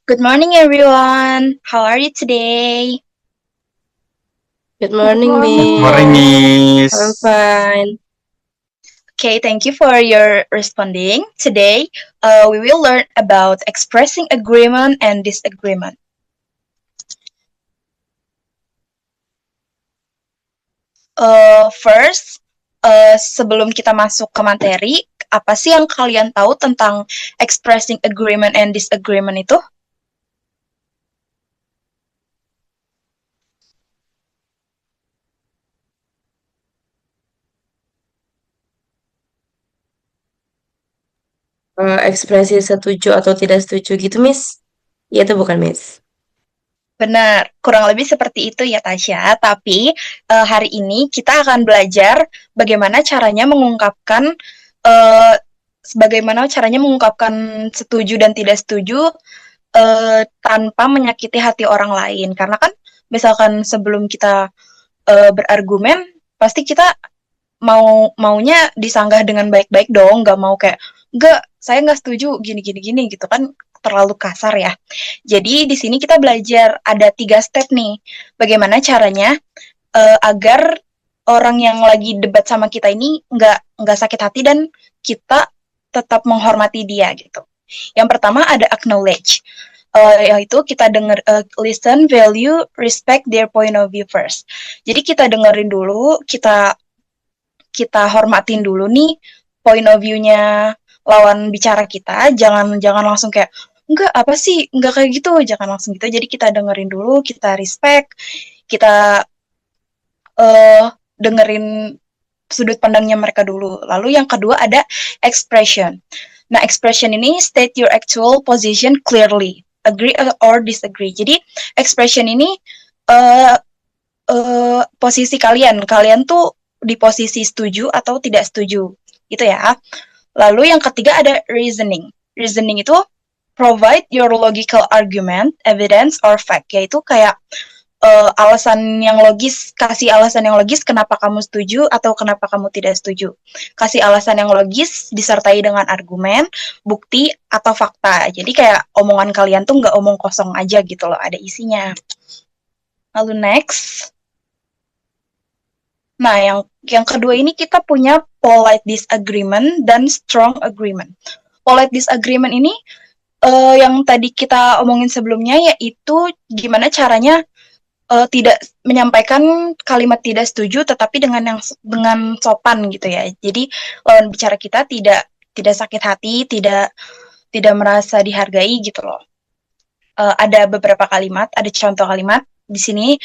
Good morning, everyone. How are you today? Good Good morning, morning, Morning, Miss. I'm Miss. fine. Okay, thank you for your responding. Today, we will learn about expressing agreement and disagreement. First, sebelum kita masuk ke materi, apa sih yang kalian tahu tentang expressing agreement and disagreement itu? Ekspresi setuju atau tidak setuju gitu, Miss? Iya itu bukan, Miss? Benar, kurang lebih seperti itu ya Tasya. Tapi hari ini kita akan belajar bagaimana caranya mengungkapkan uh, setuju dan tidak setuju tanpa menyakiti hati orang lain. Karena kan misalkan sebelum kita berargumen, pasti kita maunya disanggah dengan baik-baik dong, nggak mau kayak nggak, saya nggak setuju gini gini gini gitu kan, terlalu kasar ya. Jadi di sini kita belajar ada 3 step nih, bagaimana caranya agar orang yang lagi debat sama kita ini nggak sakit hati dan kita tetap menghormati dia gitu. Yang pertama ada acknowledge, yaitu kita denger, listen, value, respect their point of view first. Jadi kita dengerin dulu, kita kita hormatin dulu nih point of view-nya lawan bicara kita, jangan jangan langsung kayak enggak apa sih, enggak kayak gitu, jangan langsung gitu. Jadi kita dengerin dulu, kita respect, kita dengerin sudut pandangnya mereka dulu. Lalu yang kedua ada expression. Nah, expression ini state your actual position clearly, agree or disagree. Jadi expression ini uh, posisi kalian tuh di posisi setuju atau tidak setuju, gitu ya. Lalu yang ketiga ada reasoning. Reasoning itu provide your logical argument, evidence, or fact, yaitu kayak alasan yang logis, kasih alasan yang logis kenapa kamu setuju atau kenapa kamu tidak setuju. Kasih alasan yang logis disertai dengan argumen, bukti, atau fakta. Jadi kayak omongan kalian tuh nggak omong kosong aja gitu loh, ada isinya. Lalu next, nah, yang kedua ini kita punya polite disagreement dan strong agreement. Polite disagreement ini yang tadi kita omongin sebelumnya, yaitu gimana caranya tidak menyampaikan kalimat tidak setuju tetapi dengan sopan gitu ya. Jadi lawan bicara kita tidak sakit hati, tidak merasa dihargai gitu loh. Ada beberapa kalimat, ada contoh kalimat di sini,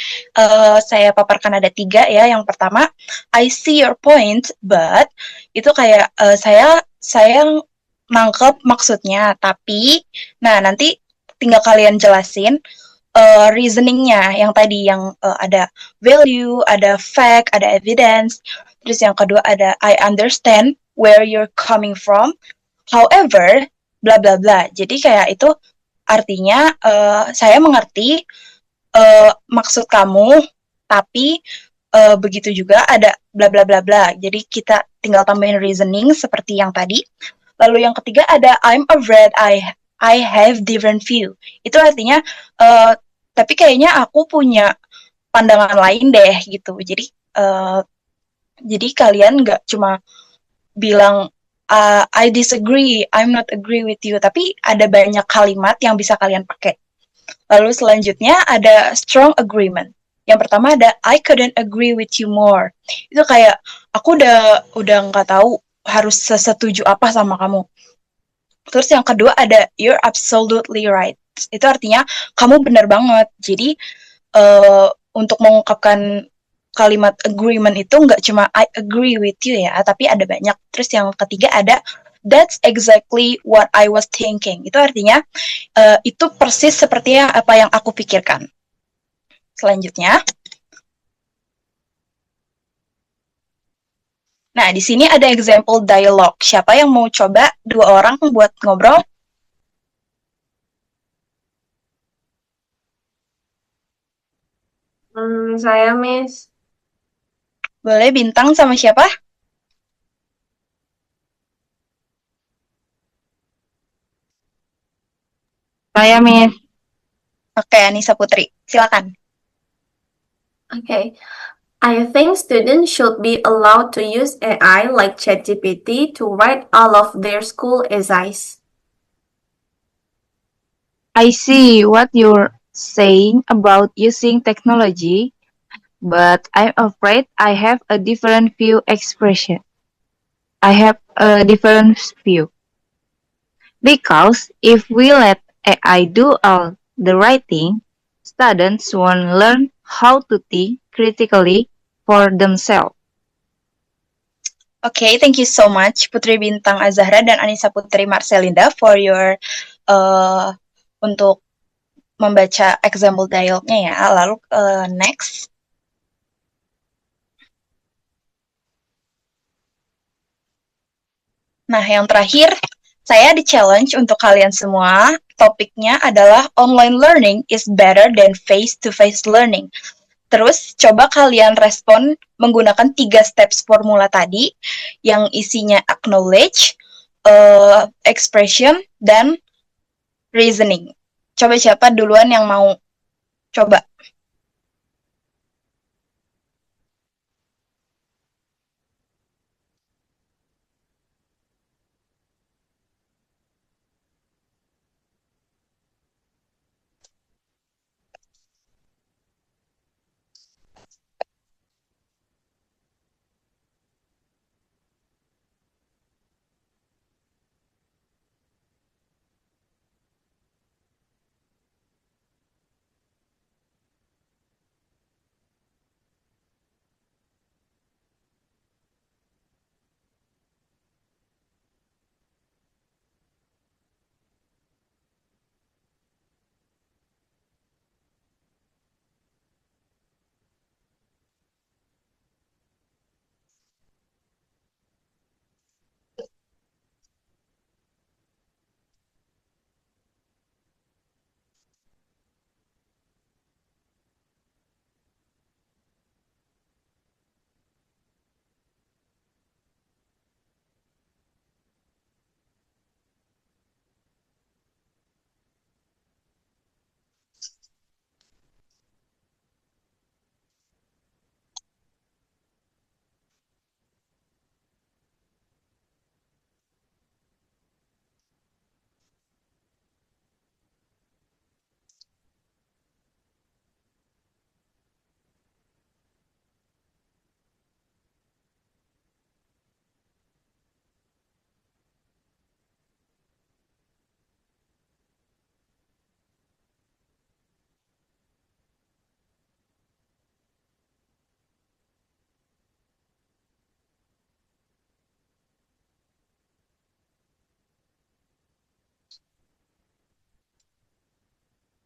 saya paparkan ada 3 ya. Yang pertama, I see your point, but itu kayak saya nangkep maksudnya, tapi, nah nanti tinggal kalian jelasin reasoningnya yang tadi yang ada value, ada fact, ada evidence. Terus yang kedua ada I understand where you're coming from. However, bla bla bla. Jadi kayak itu artinya saya mengerti maksud kamu, tapi begitu juga ada bla bla bla bla. Jadi kita tinggal tambahin reasoning seperti yang tadi. Lalu yang ketiga ada I'm afraid I have different view. Itu artinya tapi kayaknya aku punya pandangan lain deh gitu. Jadi kalian nggak cuma bilang I disagree, I'm not agree with you, tapi ada banyak kalimat yang bisa kalian pakai. Lalu selanjutnya ada strong agreement. Yang pertama ada I couldn't agree with you more. Itu kayak aku udah nggak tahu harus setuju apa sama kamu. Terus yang kedua ada you're absolutely right. Itu artinya kamu benar banget. Jadi untuk mengungkapkan kalimat agreement itu nggak cuma I agree with you ya, tapi ada banyak. Terus yang ketiga ada that's exactly what I was thinking. Itu artinya itu persis seperti apa yang aku pikirkan. Selanjutnya, nah di sini ada example dialog. Siapa yang mau coba 2 orang buat ngobrol? Saya, Miss. Boleh Bintang sama siapa? saya Miss. Oke, Anissa Putri, silakan. Okay. I think students should be allowed to use AI like ChatGPT to write all of their school essays. I see what you're saying about using technology, but I'm afraid I have a different view expression. I have a different view. Because if we let AI do all the writing, students won't learn how to think critically for themselves. Okay, thank you so much Putri Bintang Azahra dan Anissa Putri Marcelinda for your untuk membaca example dialognya ya. Lalu next. Nah, yang terakhir saya di-challenge untuk kalian semua. Topiknya adalah online learning is better than face-to-face learning. Terus coba kalian respon menggunakan 3 steps formula tadi yang isinya acknowledge, expression, dan reasoning. Coba siapa duluan yang mau coba?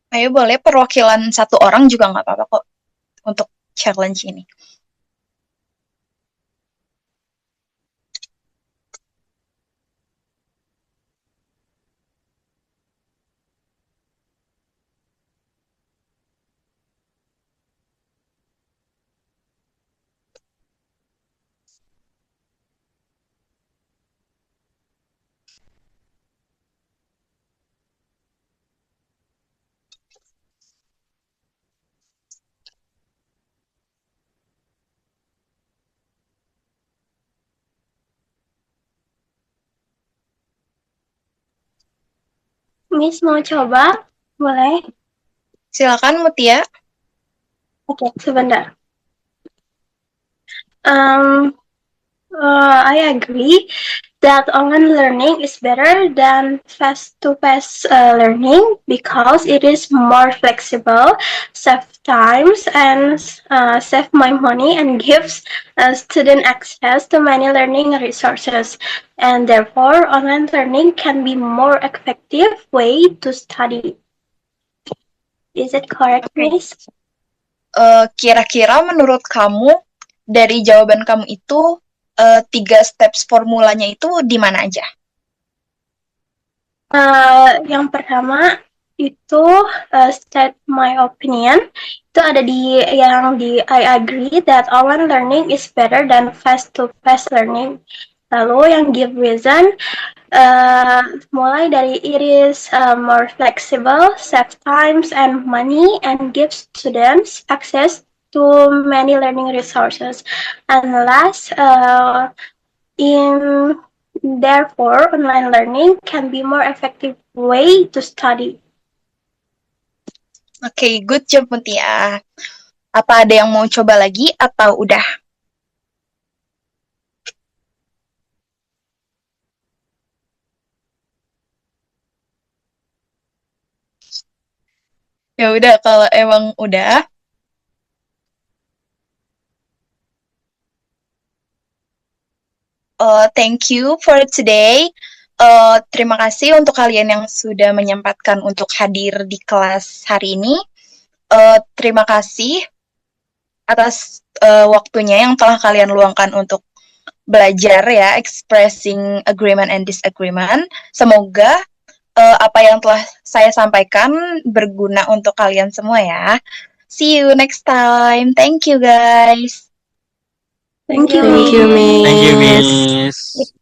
Ayo boleh perwakilan satu orang juga nggak apa-apa kok untuk challenge ini. Miss mau coba? Boleh? Silakan Mutia. Oke, sebentar. I agree that online learning is better than face-to-face learning because it is more flexible, save times, and save my money and gives student access to many learning resources. And therefore, online learning can be more effective way to study. Is it correct, Miss? Kira-kira menurut kamu dari jawaban kamu itu 3 steps formulanya itu di mana aja? Yang pertama itu state my opinion itu ada di yang di I agree that online learning is better than face-to-face learning. Lalu yang give reason, mulai dari it is more flexible, save times and money, and gives students access to many learning resources. And last, therefore, online learning can be more effective way to study. Oke, good job Mutia. Apa ada yang mau coba lagi atau udah? Ya udah, kalau emang udah, thank you for today. Terima kasih untuk kalian yang sudah menyempatkan untuk hadir di kelas hari ini. Terima kasih atas waktunya yang telah kalian luangkan untuk belajar ya, expressing agreement and disagreement. Semoga apa yang telah saya sampaikan berguna untuk kalian semua ya. See you next time. Thank you guys. Thank you, Thank you, Miss. Miss. Thank you, Miss.